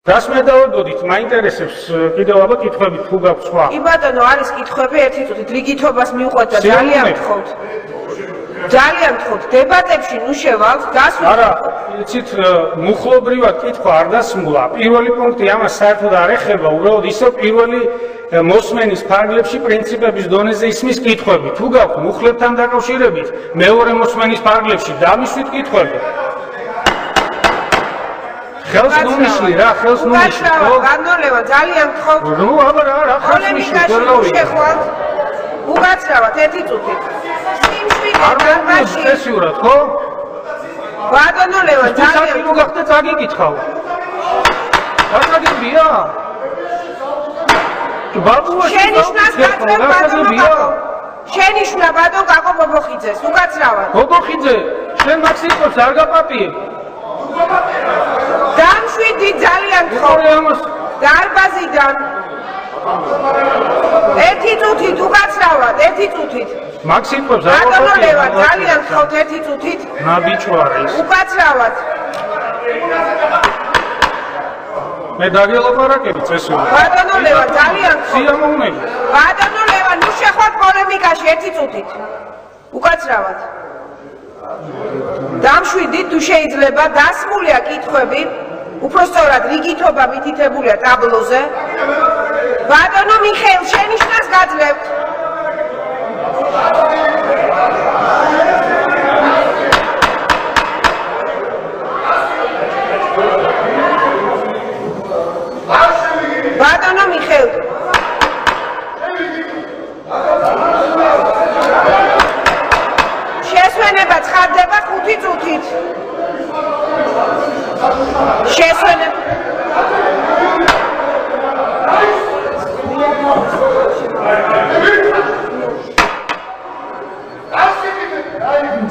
დასმედავებოდით, მაინტერესებს კიდევ აბა კითხვები თუ გაქვს სხვა. კი ბატონო, არის კითხვები, ერთი წუთით რიგითობას მივყვეთ და ძალიან გთხოვთ. ძალიან გთხოვთ, დებატებში ნუ შევალთ, გასვით. არა, იცით, მუხლობრივად კითხვა არ დასმულა. პირველი პუნქტი ამას საერთოდ არ ეხება, უბრალოდ ისევ პირველი მოსმენის ფარგლებში პრინციპების დონეზე ისმის კითხვები. თუ გაქვთ მუხლებთან დაკავშირებით, მეორე მოსმენის ფარგლებში დამისვით კითხვები. ხელს ნუნიშნი რა, ხელს ნუნიშნი. განოლევა, ძალიან გთხოვთ. ნუ აბა რა ხელს ნიშნი, ვერ გავიგე. შეხვალთ. უგაცრავად, ერთი წუთით. არ მომწონს წესიურად, ხო? ბატონოლევა, ძალიან თუ გახდა წაგიკითხავ. გასაგებია? ბაბუა შენიშნას გაწევ ბატონო. შენიშნა ბატონ კაკო ბობოხიძეს, უგაცრავად. ბობოხიძე, შენ მაქსიმუმს არ გაპატიებ. დამშვიდი ძალიან გთხოვთ. დარბაზიდან. ერთი წუთით უგაცრავად, ერთი წუთით. მაქსიმუმს არ გაპატიებ. ბატონოლევა, ძალიან გთხოვთ, ერთი წუთით. ნაბიჯვარის. უგაცრავად. მე დაგელაპარაკები წესიურად. ბატონოლევა, ძალიან გთხოვთ. სიამოვნებით. ბატონოლევა, ნუ შეხვდეთ პოლემიკაში ერთი წუთით. უკაცრავად. დამშვიდით თუ შეიძლება დასმულია კითხვები, უпростоრად რიგითობა მითითებულია ტაბლოზე. ბატონო მიხეილ, შენიშნას გაძლევთ. ბატონო მიხეილ. შესვენება ცხადდება 5 წუთით. შესვენება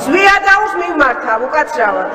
ზვიადაუს მივმართავ უკაცრავად.